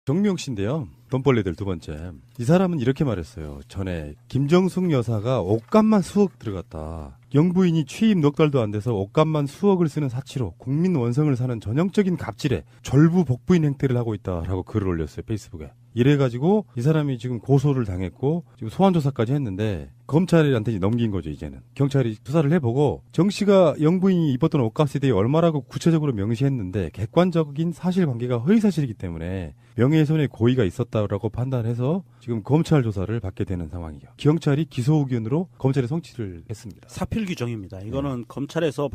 정미용 씨인데요. 돈벌레들 두 번째. 이 사람은 이렇게 말했어요. 전에 김정숙 여사가 옷값만 수억 들어갔다. 영부인이 취임 넉 달도 안 돼서 옷값만 수억을 쓰는 사치로 국민 원성을 사는 전형적인 갑질에 졸부복부인 행태를 하고 있다라고 글을 올렸어요. 페이스북에. 이래가지고 이 사람이 지금 고소를 당했고 지금 소환조사까지 했는데 검찰한테 이제 넘긴 거죠. 이제는 경찰이 수사를 해보고 정 씨가 영부인이 입었던 옷값에 대해 얼마라고 구체적으로 명시했는데 객관적인 사실관계가 허위사실이기 때문에 명예훼손의 고의가 있었다라고 판단해서 지금 검찰 조사를 받게 되는 상황이에요. 경찰이 기소 의견으로 검찰에 송치를 했습니다. 사필 규정입니다. 이거는 검찰에서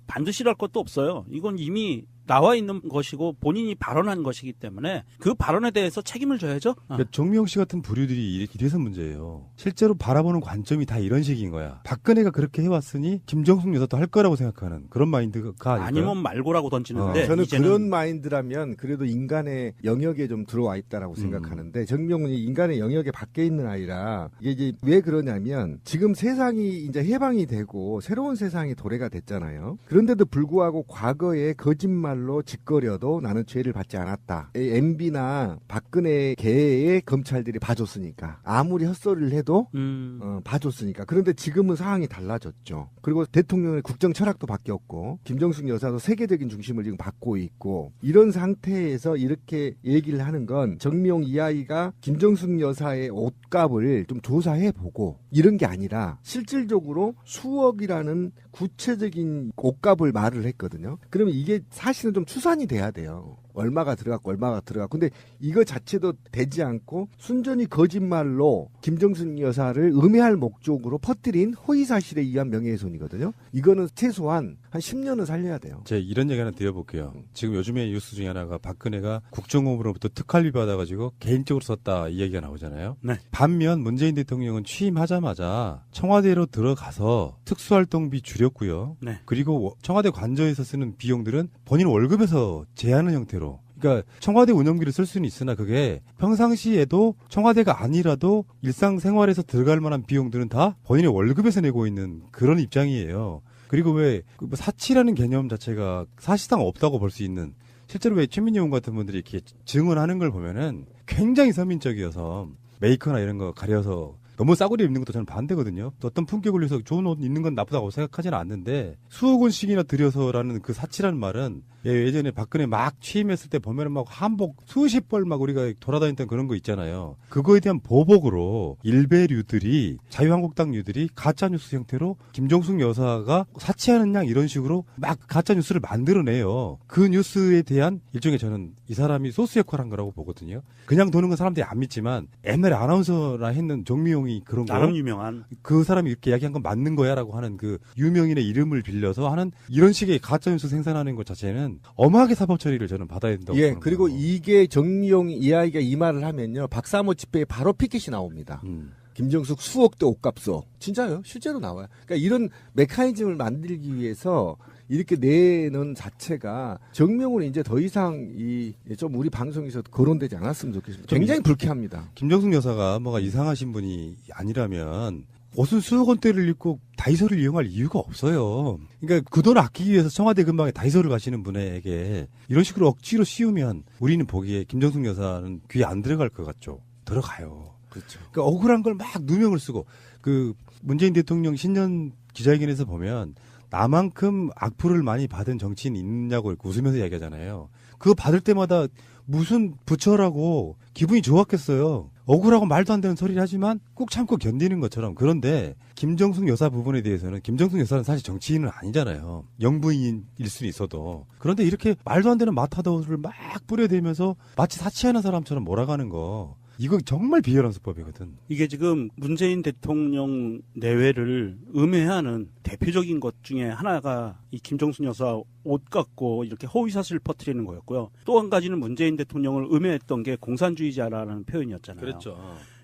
반드시랄 것도 없어요. 이건 이미 나와 있는 것이고 본인이 발언한 것이기 때문에 그 발언에 대해서 책임을 져야죠. 그러니까 정미용 씨 같은 부류들이 이래서 문제예요. 실제로 바라보는 관점이 다 이런 식인 거야. 박근혜가 그렇게 해왔으니 김정숙 여사도 할 거라고 생각하는 그런 마인드가 아닐까요? 아니면 말고라고 던지는데 저는 이제는 그런 마인드라면 그래도 인간의 영역에 좀 들어와 있다라고 생각하는데 정명훈이 인간의 영역에 밖에 있는 아이라 이게 이제 왜 그러냐면 지금 세상이 이제 해방이 되고 새로운 세상이 도래가 됐잖아요. 그런데도 불구하고 과거에 거짓말로 짓거려도 나는 죄를 받지 않았다. MB나 박근혜 계의 검찰들이 봐줬으니까 아무리 헛소리를 해도 봐줬으니까. 그런데 지금은 상황이 달라졌죠. 그리고 대통령의 국정 철학도 바뀌었고 김정숙 여사도 세계적인 중심을 지금 받고 있고 이런 상태에서 이렇게 얘기를 하는 건 정미용 이 아이가 김정숙 여사의 옷값을 좀 조사해보고 이런 게 아니라 실질적으로 수억이라는 구체적인 옷값을 말을 했거든요. 그러면 이게 사실은 좀 추산이 돼야 돼요. 얼마가 들어갔고 얼마가 들어갔고. 근데 이거 자체도 되지 않고 순전히 거짓말로 김정숙 여사를 음해할 목적으로 퍼뜨린 허위사실에 의한 명예훼손이거든요. 이거는 최소한 한 10년은 살려야 돼요. 제가 이런 얘기 하나 드려볼게요. 지금 요즘에 뉴스 중에 하나가 박근혜가 국정원으로부터 특활비 받아가지고 개인적으로 썼다 이 얘기가 나오잖아요. 네. 반면 문재인 대통령은 취임하자마자 청와대로 들어가서 특수활동비 줄였고요. 네. 그리고 청와대 관저에서 쓰는 비용들은 본인 월급에서 제하는 형태로. 그러니까 청와대 운영비를 쓸 수는 있으나 그게 평상시에도 청와대가 아니라도 일상생활에서 들어갈 만한 비용들은 다 본인의 월급에서 내고 있는 그런 입장이에요. 그리고 왜 사치라는 개념 자체가 사실상 없다고 볼 수 있는, 실제로 왜 최민희 의원 같은 분들이 이렇게 증언하는 걸 보면은 굉장히 서민적이어서 메이커나 이런 거 가려서 너무 싸구려 입는 것도 저는 반대거든요. 또 어떤 품격을 위해서 좋은 옷 입는 건 나쁘다고 생각하지는 않는데 수억 원씩이나 들여서라는 그 사치라는 말은 예전에 박근혜 막 취임했을 때 보면은 막 한복 수십 벌 막 우리가 돌아다녔던 그런 거 있잖아요. 그거에 대한 보복으로 일베류들이 자유한국당류들이 가짜뉴스 형태로 김정숙 여사가 사치하는 양 이런 식으로 막 가짜뉴스를 만들어내요. 그 뉴스에 대한 일종의 저는 이 사람이 소스 역할을 한 거라고 보거든요. 그냥 도는 건 사람들이 안 믿지만 옛날에 아나운서라 했는 정미용이 그런 거 나름 유명한 그 사람이 이렇게 이야기한 건 맞는 거야라고 하는 그 유명인의 이름을 빌려서 하는 이런 식의 가짜뉴스 생산하는 것 자체는 엄하게 사법 처리를 저는 받아야 된다고 보는 그리고 거예요. 이게 정미용 이 아이가 이 말을 하면요. 박사모 집회에 바로 피켓이 나옵니다. 김정숙 수억대 옷값어. 진짜요? 실제로 나와요. 그러니까 이런 메커니즘을 만들기 위해서 이렇게 내는 자체가 정명훈은 이제 더 이상 좀 우리 방송에서 거론되지 않았으면 좋겠습니다. 굉장히 불쾌합니다. 김정숙 여사가 뭐가 이상하신 분이 아니라면 옷은 수억 원대를 입고 다이소를 이용할 이유가 없어요. 그러니까 그 돈 아끼기 위해서 청와대 근방에 다이소를 가시는 분에게 이런 식으로 억지로 씌우면 우리는 보기에 김정숙 여사는 귀에 안 들어갈 것 같죠. 들어가요. 그렇죠. 그러니까 억울한 걸 막 누명을 쓰고 그 문재인 대통령 신년 기자회견에서 보면 나만큼 악플을 많이 받은 정치인이 있느냐고 이렇게 웃으면서 이야기하잖아요. 그거 받을 때마다 무슨 부처라고 기분이 좋았겠어요. 억울하고 말도 안 되는 소리를 하지만 꾹 참고 견디는 것처럼. 그런데 김정숙 여사 부분에 대해서는 김정숙 여사는 사실 정치인은 아니잖아요. 영부인일 수는 있어도. 그런데 이렇게 말도 안 되는 마타도를 막 뿌려대면서 마치 사치하는 사람처럼 몰아가는 거, 이거 정말 비열한 수법이거든. 이게 지금 문재인 대통령 내외를 음해하는 대표적인 것 중에 하나가 이 김정숙 여사 옷 갖고 이렇게 허위사실을 퍼뜨리는 거였고요. 또 한 가지는 문재인 대통령을 음해했던 게 공산주의자라는 표현이었잖아요. 그랬죠.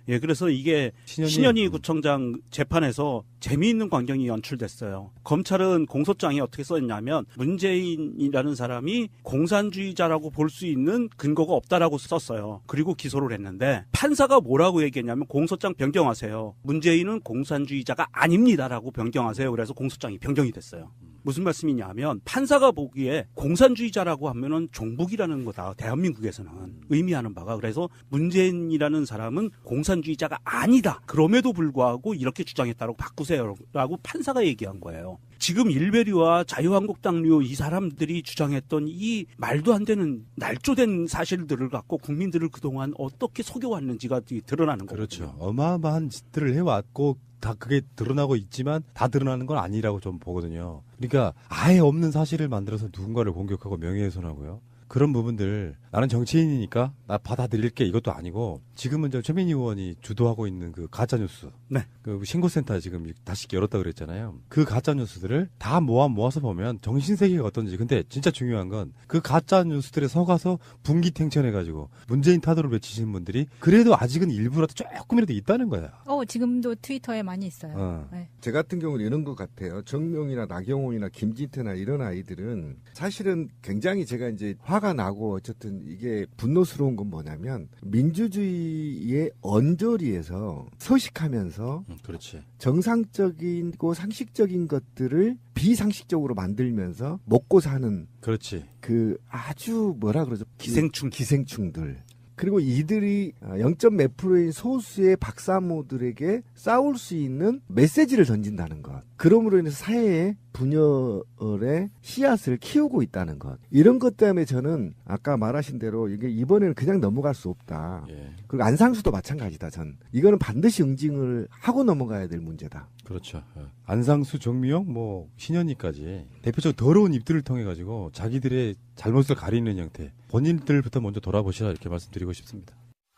예, 그래서 이게 신현희 구청장 재판에서 재미있는 광경이 연출됐어요. 검찰은 공소장에 어떻게 썼냐면 문재인이라는 사람이 공산주의자라고 볼 수 있는 근거가 없다라고 썼어요. 그리고 기소를 했는데 판사가 뭐라고 얘기했냐면 공소장 변경하세요. 문재인은 공산주의자가 아닙니다라고 변경하세요. 그래서 공소장이 변경이 됐어요. 무슨 말씀이냐면 판사가 보기에 공산주의자라고 하면은 종북이라는 거다. 대한민국에서는 의미하는 바가. 그래서 문재인이라는 사람은 공산주의자가 아니다. 그럼에도 불구하고 이렇게 주장했다고 바꾸세요라고 판사가 얘기한 거예요. 지금 일베류와 자유한국당류 이 사람들이 주장했던 이 말도 안 되는 날조된 사실들을 갖고 국민들을 그동안 어떻게 속여왔는지가 드러나는 거거든요. 그렇죠. 어마어마한 짓들을 해왔고 다 그게 드러나고 있지만 다 드러나는 건 아니라고 좀 보거든요. 그러니까 아예 없는 사실을 만들어서 누군가를 공격하고 명예훼손하고요. 그런 부분들 나는 정치인이니까 나 받아들일게 이것도 아니고 지금은 저 최민희 의원이 주도하고 있는 그 가짜뉴스 네. 그 신고센터 지금 다시 열었다 그랬잖아요. 그 가짜뉴스들을 다 모아서 보면 정신세계가 어떤지. 근데 진짜 중요한 건 그 가짜뉴스들에 속아서 분기탱천해가지고 문재인 타도를 외치시는 분들이 그래도 아직은 일부라도 조금이라도 있다는 거야. 지금도 트위터에 많이 있어요. 네. 제 같은 경우는 이런 것 같아요. 정명이나 나경원이나 김진태나 이런 아이들은 사실은 굉장히 제가 이제 화가 나고 어쨌든 이게 분노스러운 건 뭐냐면 민주주의의 언저리에서 서식하면서 그렇지. 정상적이고 상식적인 것들을 비상식적으로 만들면서 먹고 사는 그렇지. 그 아주 뭐라 그러죠? 기생충들. 그리고 이들이 0.몇 프로인 소수의 박사모들에게 싸울 수 있는 메시지를 던진다는 것. 그러므로 인해서 사회에 분열의 씨앗을 키우고 있다는 것. 이런 것 때문에 저는 아까 말하신 대로 이게 이번에는 그냥 넘어갈 수 없다. 예. 그리고 안상수도 마찬가지다. 이거는 반드시 응징을 하고 넘어가야 될 문제다. 그렇죠. 안상수, 정미영, 신현희까지 대표적으로 더러운 입들을 통해 가지고 자기들의 잘못을 가리는 형태. 본인들부터 먼저 돌아보시라 이렇게 말씀드리고 싶습니다.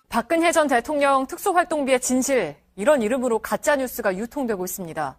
박근혜 전 대통령 특수활동비의 진실, 이런 이름으로 가짜뉴스가 유통되고 있습니다.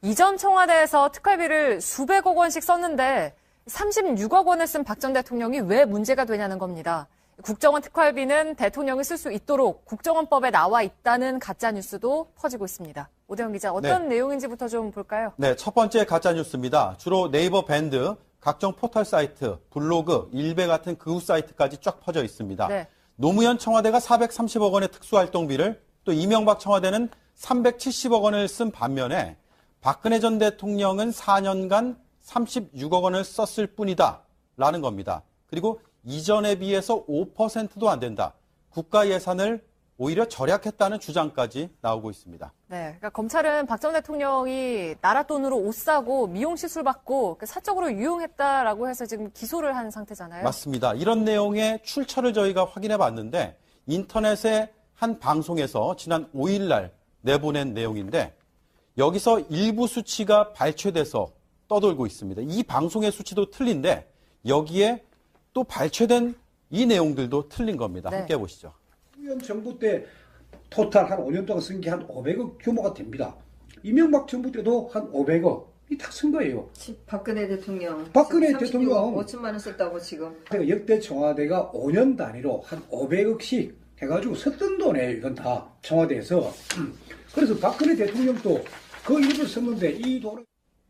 이전 청와대에서 특활비를 수백억 원씩 썼는데 36억 원을 쓴 박 전 대통령이 왜 문제가 되냐는 겁니다. 국정원 특활비는 대통령이 쓸 수 있도록 국정원법에 나와 있다는 가짜뉴스도 퍼지고 있습니다. 오대영 기자, 어떤 내용인지부터 좀 볼까요? 네, 첫 번째 가짜뉴스입니다. 주로 네이버 밴드, 각종 포털 사이트, 블로그, 일베 같은 극우 사이트까지 쫙 퍼져 있습니다. 네. 노무현 청와대가 430억 원의 특수활동비를 또 이명박 청와대는 370억 원을 쓴 반면에 박근혜 전 대통령은 4년간 36억 원을 썼을 뿐이다 라는 겁니다. 그리고 이전에 비해서 5%도 안 된다. 국가 예산을 오히려 절약했다는 주장까지 나오고 있습니다. 네, 그러니까 검찰은 박 전 대통령이 나라 돈으로 옷 사고 미용 시술 받고 사적으로 유용했다라고 해서 지금 기소를 한 상태잖아요. 맞습니다. 이런 내용의 출처를 저희가 확인해 봤는데 인터넷의 한 방송에서 지난 5일 날 내보낸 내용인데 여기서 일부 수치가 발췌돼서 떠돌고 있습니다. 이 방송의 수치도 틀린데 여기에 또 발췌된 이 내용들도 틀린 겁니다. 네. 함께 보시죠. 노무현 정부 때 토탈 한 5년 동안 쓴 게 한 500억 규모가 됩니다. 이명박 정부 때도 한 500억이 다 쓴 거예요. 박근혜 대통령. 박근혜 대통령 5천만 원 썼다고 지금. 역대 청와대가 5년 단위로 한 500억씩 해가지고 썼던 돈이에요. 이건 다 청와대에서. 그래서 박근혜 대통령도 그 일을 썼는데 이 돈을.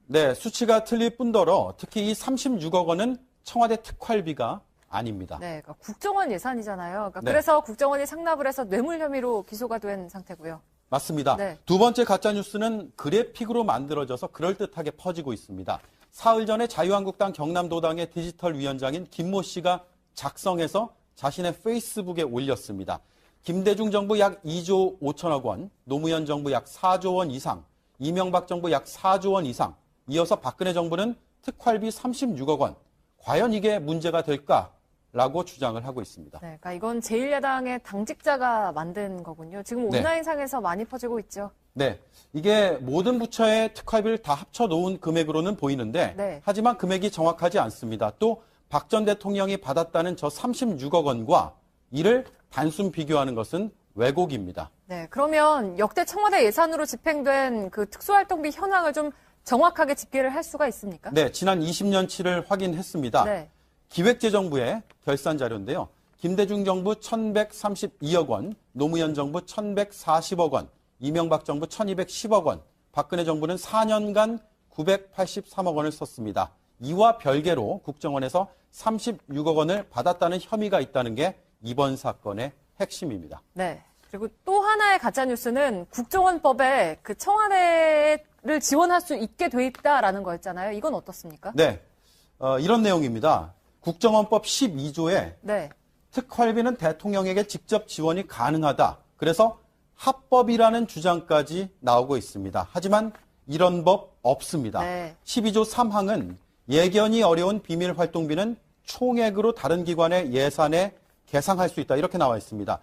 네, 수치가 틀릴 뿐더러 특히 이 36억 원은 청와대 특활비가 아닙니다. 네, 그러니까 국정원 예산이잖아요. 그러니까 네. 그래서 국정원이 상납을 해서 뇌물 혐의로 기소가 된 상태고요. 맞습니다. 네. 두 번째 가짜뉴스는 그래픽으로 만들어져서 그럴듯하게 퍼지고 있습니다. 사흘 전에 자유한국당 경남도당의 디지털 위원장인 김모 씨가 작성해서 자신의 페이스북에 올렸습니다. 김대중 정부 약 2조 5천억 원, 노무현 정부 약 4조 원 이상, 이명박 정부 약 4조 원 이상, 이어서 박근혜 정부는 특활비 36억 원. 과연 이게 문제가 될까라고 주장을 하고 있습니다. 네, 그러니까 이건 제1야당의 당직자가 만든 거군요. 지금 네. 온라인상에서 많이 퍼지고 있죠. 네, 이게 모든 부처의 특활비를 다 합쳐놓은 금액으로는 보이는데 네. 하지만 금액이 정확하지 않습니다. 또 박 전 대통령이 받았다는 저 36억 원과 이를 단순 비교하는 것은 왜곡입니다. 네, 그러면 역대 청와대 예산으로 집행된 그 특수활동비 현황을 좀 정확하게 집계를 할 수가 있습니까? 네, 지난 20년치를 확인했습니다. 네. 기획재정부의 결산 자료인데요. 김대중 정부 1,132억 원, 노무현 정부 1,140억 원, 이명박 정부 1,210억 원, 박근혜 정부는 4년간 983억 원을 썼습니다. 이와 별개로 국정원에서 36억 원을 받았다는 혐의가 있다는 게 이번 사건의 핵심입니다. 네. 그리고 또 하나의 가짜뉴스는 국정원법에 그 청와대의 지원할 수 있게 돼 있다라는 거였잖아요. 이건 어떻습니까? 네, 이런 내용입니다. 국정원법 12조에 네. 특활비는 대통령에게 직접 지원이 가능하다. 그래서 합법이라는 주장까지 나오고 있습니다. 하지만 이런 법 없습니다. 네. 12조 3항은 예견이 어려운 비밀 활동비는 총액으로 다른 기관의 예산에 계상할 수 있다. 이렇게 나와 있습니다.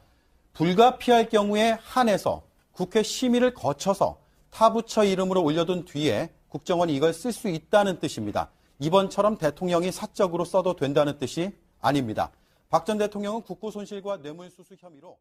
불가피할 경우에 한해서 국회 심의를 거쳐서 타 부처 이름으로 올려둔 뒤에 국정원이 이걸 쓸 수 있다는 뜻입니다. 이번처럼 대통령이 사적으로 써도 된다는 뜻이 아닙니다. 박 전 대통령은 국고 손실과 뇌물수수 혐의로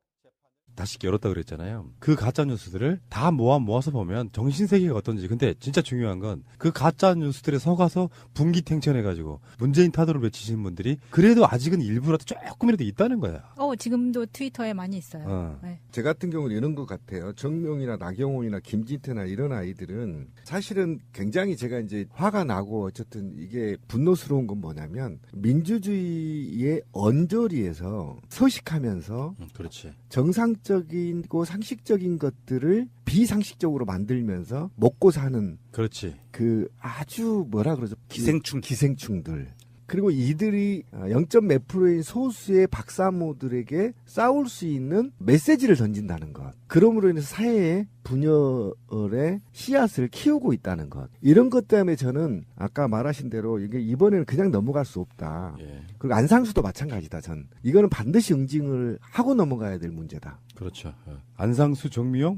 다시 열었다 그랬잖아요. 그 가짜 뉴스들을 다 모아서 보면 정신세계가 어떤지. 근데 진짜 중요한 건 그 가짜 뉴스들에 속아서 분기탱천해가지고 문재인 타도를 외치시는 분들이 그래도 아직은 일부라도 조금이라도 있다는 거야. 지금도 트위터에 많이 있어요. 네. 제 같은 경우는 이런 것 같아요. 정명이나 나경원이나 김진태나 이런 아이들은 사실은 굉장히 제가 이제 화가 나고 어쨌든 이게 분노스러운 건 뭐냐면 민주주의의 언저리에서 서식하면서 그렇지. 정상적이고 상식적인 것들을 비상식적으로 만들면서 먹고 사는 그렇지. 그 아주 뭐라 그러죠? 기생충들. 그리고 이들이 0.몇 프로인 소수의 박사모들에게 싸울 수 있는 메시지를 던진다는 것. 그럼으로 인해서 사회의 분열의 씨앗을 키우고 있다는 것. 이런 것 때문에 저는 아까 말하신 대로 이게 이번에는 그냥 넘어갈 수 없다. 예. 그리고 안상수도 마찬가지다. 전 이거는 반드시 응징을 하고 넘어가야 될 문제다. 그렇죠. 안상수, 정미영,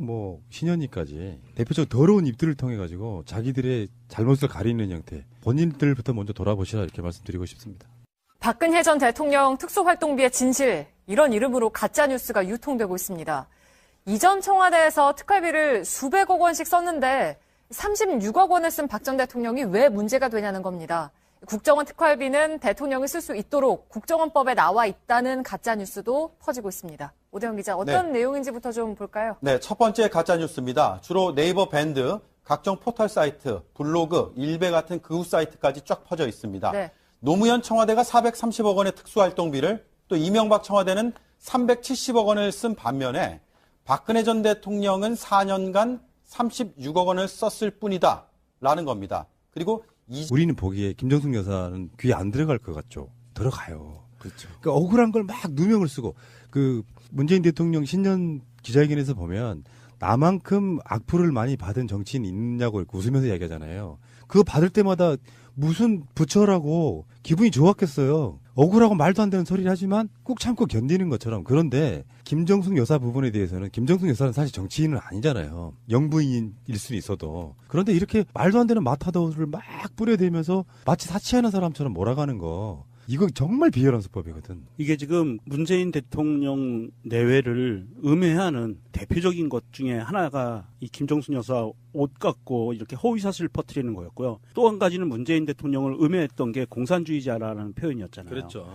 신현희까지 대표적으로 더러운 입들을 통해 가지고 자기들의 잘못을 가리는 형태. 본인들부터 먼저 돌아보시라 이렇게 말씀드리고 싶습니다. 박근혜 전 대통령 특수활동비의 진실, 이런 이름으로 가짜뉴스가 유통되고 있습니다. 이전 청와대에서 특활비를 수백억 원씩 썼는데 36억 원을 쓴 박 전 대통령이 왜 문제가 되냐는 겁니다. 국정원 특활비는 대통령이 쓸 수 있도록 국정원법에 나와 있다는 가짜뉴스도 퍼지고 있습니다. 오대영 기자, 어떤 내용인지부터 좀 볼까요? 네, 첫 번째 가짜뉴스입니다. 주로 네이버 밴드, 각종 포털 사이트, 블로그, 일베 같은 극우 사이트까지 쫙 퍼져 있습니다. 네. 노무현 청와대가 430억 원의 특수활동비를 또 이명박 청와대는 370억 원을 쓴 반면에 박근혜 전 대통령은 4년간 36억 원을 썼을 뿐이다 라는 겁니다. 그리고 우리는 보기에 김정숙 여사는 귀에 안 들어갈 것 같죠. 들어가요. 그렇죠. 그러니까 억울한 걸 막 누명을 쓰고 그 문재인 대통령 신년 기자회견에서 보면 나만큼 악플을 많이 받은 정치인이 있냐고 이렇게 웃으면서 얘기하잖아요. 그거 받을 때마다 무슨 부처라고 기분이 좋았겠어요. 억울하고 말도 안 되는 소리를 하지만 꾹 참고 견디는 것처럼. 그런데 김정숙 여사 부분에 대해서는 김정숙 여사는 사실 정치인은 아니잖아요. 영부인일 수는 있어도. 그런데 이렇게 말도 안 되는 마타도를 막 뿌려대면서 마치 사치하는 사람처럼 몰아가는 거. 이거 정말 비열한 수법이거든. 이게 지금 문재인 대통령 내외를 음해하는 대표적인 것 중에 하나가 이 김정숙 여사 옷 갖고 이렇게 허위 사실을 퍼뜨리는 거였고요. 또 한 가지는 문재인 대통령을 음해했던 게 공산주의자라는 표현이었잖아요. 그렇죠.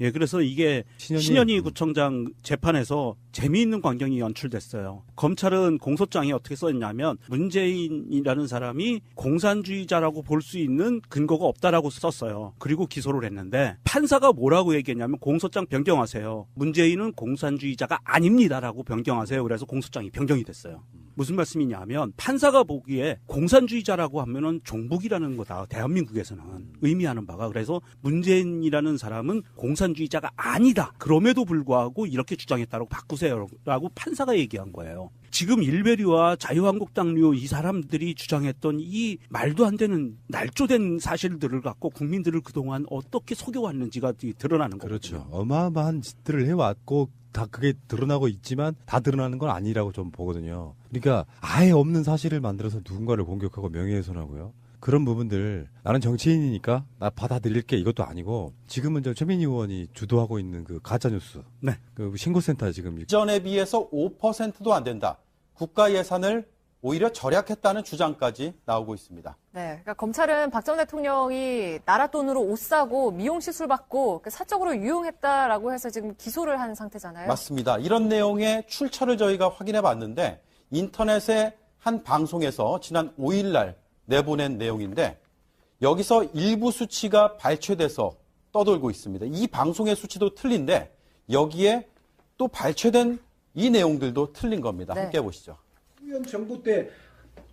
예, 그래서 이게 신현희 구청장 재판에서 재미있는 광경이 연출됐어요. 검찰은 공소장에 어떻게 썼냐면 문재인이라는 사람이 공산주의자라고 볼 수 있는 근거가 없다라고 썼어요. 그리고 기소를 했는데 판사가 뭐라고 얘기했냐면 공소장 변경하세요. 문재인은 공산주의자가 아닙니다라고 변경하세요. 그래서 공소장이 변경이 됐어요. 무슨 말씀이냐면 판사가 보기에 공산주의자라고 하면은 종북이라는 거다. 대한민국에서는 의미하는 바가. 그래서 문재인이라는 사람은 공산주의자가 아니다. 그럼에도 불구하고 이렇게 주장했다고 바꾸세요라고 판사가 얘기한 거예요. 지금 일베리와 자유한국당류 이 사람들이 주장했던 이 말도 안 되는 날조된 사실들을 갖고 국민들을 그동안 어떻게 속여왔는지가 드러나는 거거든요. 그렇죠. 어마어마한 짓들을 해왔고 다 그게 드러나고 있지만 다 드러나는 건 아니라고 좀 보거든요. 그러니까 아예 없는 사실을 만들어서 누군가를 공격하고 명예훼손하고요. 그런 부분들 나는 정치인이니까 나 받아들일게 이것도 아니고 지금은 최민희 의원이 주도하고 있는 그 가짜뉴스 네. 그 신고센터 지금 이전에 비해서 5%도 안 된다. 국가 예산을 오히려 절약했다는 주장까지 나오고 있습니다. 네, 그러니까 검찰은 박 전 대통령이 나라 돈으로 옷 사고 미용 시술 받고 사적으로 유용했다라고 해서 지금 기소를 한 상태잖아요. 맞습니다. 이런 내용의 출처를 저희가 확인해 봤는데 인터넷의 한 방송에서 지난 5일 날 내보낸 내용인데 여기서 일부 수치가 발췌돼서 떠돌고 있습니다. 이 방송의 수치도 틀린데 여기에 또 발췌된 이 내용들도 틀린 겁니다. 네. 함께 보시죠. 노무현 정부 때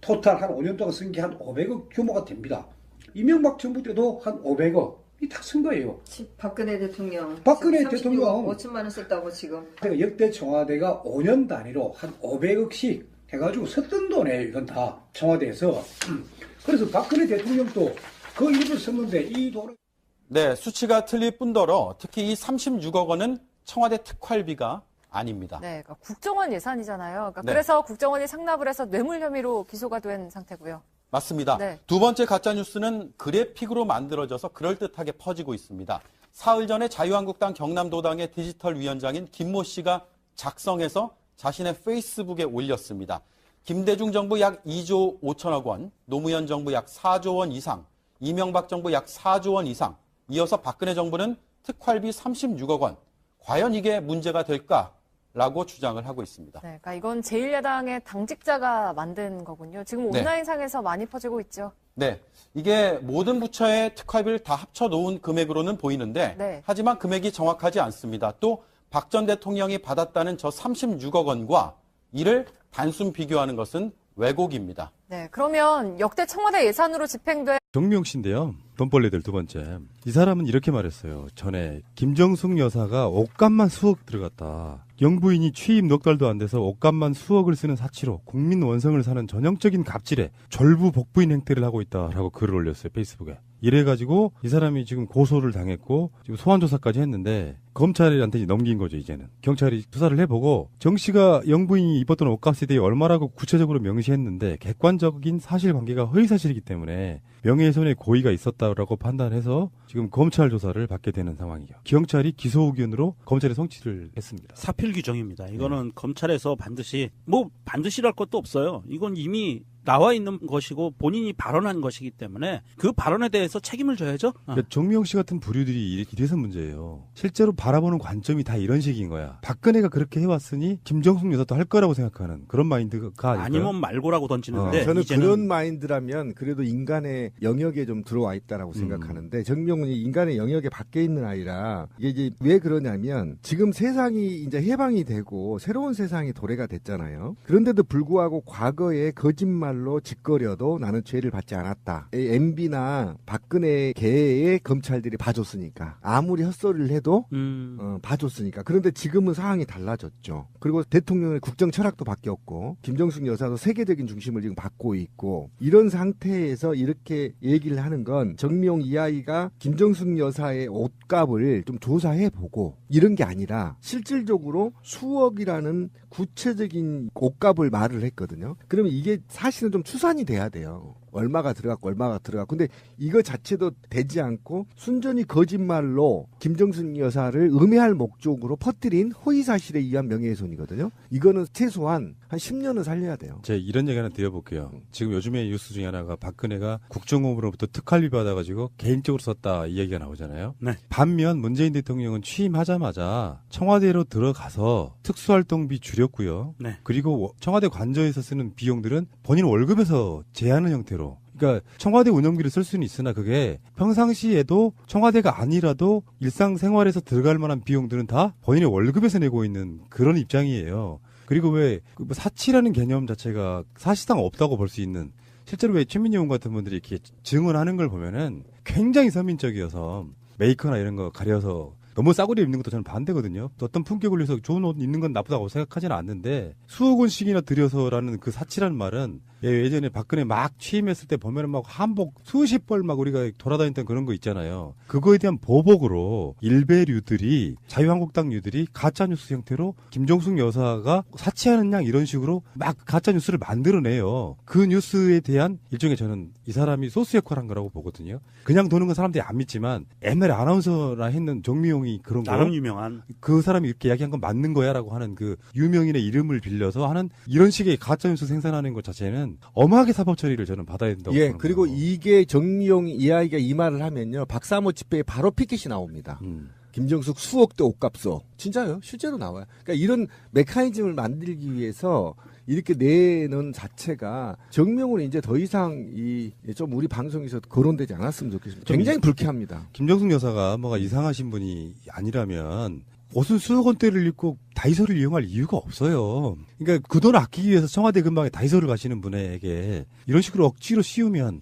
토탈 한 5년 동안 쓴 게 한 500억 규모가 됩니다. 이명박 정부 때도 한 500억이 다 쓴 거예요. 박근혜 대통령. 박근혜 지금 대통령. 5천만 원 썼다고 지금. 역대 청와대가 5년 단위로 한 500억씩 해가지고 썼던 돈이에요. 이건 다 청와대에서. 그래서 박근혜 대통령도 그 일을 썼는데 이 돈을. 네, 수치가 틀릴 뿐더러 특히 이 36억 원은 청와대 특활비가 아닙니다. 네, 그러니까 국정원 예산이잖아요. 그러니까 네. 그래서 국정원이 상납을 해서 뇌물 혐의로 기소가 된 상태고요. 맞습니다. 네. 두 번째 가짜뉴스는 그래픽으로 만들어져서 그럴듯하게 퍼지고 있습니다. 사흘 전에 자유한국당 경남도당의 디지털 위원장인 김모 씨가 작성해서 자신의 페이스북에 올렸습니다. 김대중 정부 약 2조 5천억 원, 노무현 정부 약 4조 원 이상, 이명박 정부 약 4조 원 이상, 이어서 박근혜 정부는 특활비 36억 원. 과연 이게 문제가 될까라고 주장을 하고 있습니다. 네, 그러니까 이건 제1야당의 당직자가 만든 거군요. 지금 네. 온라인상에서 많이 퍼지고 있죠. 네, 이게 모든 부처의 특활비를 다 합쳐놓은 금액으로는 보이는데 네. 하지만 금액이 정확하지 않습니다. 또 박 전 대통령이 받았다는 저 36억 원과 이를 단순 비교하는 것은 왜곡입니다. 네, 그러면 역대 청와대 예산으로 집행된 정미용 씨인데요. 돈벌레들 두 번째. 이 사람은 이렇게 말했어요. 전에 김정숙 여사가 옷값만 수억 들어갔다. 영부인이 취임 넉 달도 안 돼서 옷값만 수억을 쓰는 사치로 국민 원성을 사는 전형적인 갑질에 절부복부인 행태를 하고 있다라고 글을 올렸어요. 페이스북에. 이래가지고 이 사람이 지금 고소를 당했고 지금 소환조사까지 했는데 검찰한테 이제 넘긴 거죠. 이제는 경찰이 수사를 해보고 정 씨가 영부인이 입었던 옷값에 대해 얼마라고 구체적으로 명시했는데 객관적인 사실관계가 허위사실이기 때문에 명예훼손의 고의가 있었다라고 판단해서 지금 검찰 조사를 받게 되는 상황이에요. 경찰이 기소 의견으로 검찰에 송치를 했습니다. 사필 규정입니다. 이거는 검찰에서 반드시랄 것도 없어요. 이건 이미 나와 있는 것이고 본인이 발언한 것이기 때문에 그 발언에 대해서 책임을 져야죠. 그러니까 정미용 씨 같은 부류들이 이래서 문제예요. 실제로 바라보는 관점이 다 이런 식인 거야. 박근혜가 그렇게 해왔으니 김정숙 여사도 할 거라고 생각하는 그런 마인드가 아닐까요? 아니면 말고라고 던지는데 저는 이제는 그런 마인드라면 그래도 인간의 영역에 좀 들어와 있다라고 생각하는데 정명훈이 인간의 영역에 밖에 있는 아이라 이게 이제 왜 그러냐면 지금 세상이 이제 해방이 되고 새로운 세상이 도래가 됐잖아요. 그런데도 불구하고 과거에 거짓말로 짓거려도 나는 죄를 받지 않았다. MB나 박근혜 계의 검찰들이 봐줬으니까 아무리 헛소리를 해도 봐줬으니까. 그런데 지금은 상황이 달라졌죠. 그리고 대통령의 국정 철학도 바뀌었고 김정숙 여사도 세계적인 중심을 지금 받고 있고 이런 상태에서 이렇게 얘기를 하는 건 정미용 이 아이가 김정숙 여사의 옷값을 좀 조사해보고 이런 게 아니라 실질적으로 수억이라는 구체적인 옷값을 말을 했거든요. 그러면 이게 사실은 좀 추산이 돼야 돼요. 얼마가 들어갔고 얼마가 들어갔고. 근데 이거 자체도 되지 않고 순전히 거짓말로 김정숙 여사를 음해할 목적으로 퍼뜨린 허위사실에 의한 명예훼손이거든요. 이거는 최소한 한 10년은 살려야 돼요. 제가 이런 얘기 하나 드려볼게요. 지금 요즘에 뉴스 중에 하나가 박근혜가 국정원으로부터 특활비 받아가지고 개인적으로 썼다 이 얘기가 나오잖아요. 네. 반면 문재인 대통령은 취임하자마자 청와대로 들어가서 특수활동비 줄였고요. 네. 그리고 청와대 관저에서 쓰는 비용들은 본인 월급에서 제하는 형태로 그러니까 청와대 운영비를 쓸 수는 있으나 그게 평상시에도 청와대가 아니라도 일상생활에서 들어갈 만한 비용들은 다 본인의 월급에서 내고 있는 그런 입장이에요. 그리고 왜 사치라는 개념 자체가 사실상 없다고 볼 수 있는 실제로 왜 최민희 의원 같은 분들이 이렇게 증언하는 걸 보면은 굉장히 서민적이어서 메이커나 이런 거 가려서 너무 싸구려 입는 것도 저는 반대거든요. 또 어떤 품격을 위해서 좋은 옷 입는 건 나쁘다고 생각하지는 않는데 수억 원씩이나 들여서라는 그 사치라는 말은 예전에 박근혜 막 취임했을 때 보면은 막 한복 수십 벌 막 우리가 돌아다녔던 그런 거 있잖아요. 그거에 대한 보복으로 일베류들이 자유한국당류들이 가짜뉴스 형태로 김정숙 여사가 사치하는 양 이런 식으로 막 가짜뉴스를 만들어내요. 그 뉴스에 대한 일종의 저는 이 사람이 소스 역할을 한 거라고 보거든요. 그냥 도는 건 사람들이 안 믿지만 옛날에 아나운서라 했는 정미용이 그런 거 나름 유명한 그 사람이 이렇게 이야기한 건 맞는 거야라고 하는 그 유명인의 이름을 빌려서 하는 이런 식의 가짜뉴스 생산하는 것 자체는 엄하게 사법 처리를 저는 받아야 된다고 예, 보는 그리고 거예요. 이게 정미용 이 아이가 이 말을 하면요. 박사모 집회에 바로 피켓이 나옵니다. 김정숙 수억대 옷값어. 진짜요? 실제로 나와요. 그러니까 이런 메커니즘을 만들기 위해서 이렇게 내는 자체가 정명훈은 이제 더 이상 좀 우리 방송에서 거론되지 않았으면 좋겠습니다. 굉장히 불쾌합니다. 김정숙 여사가 뭐가 이상하신 분이 아니라면 옷은 수억 원대를 입고 다이소를 이용할 이유가 없어요. 그러니까 그 돈 아끼기 위해서 청와대 근방에 다이소를 가시는 분에게 이런 식으로 억지로 씌우면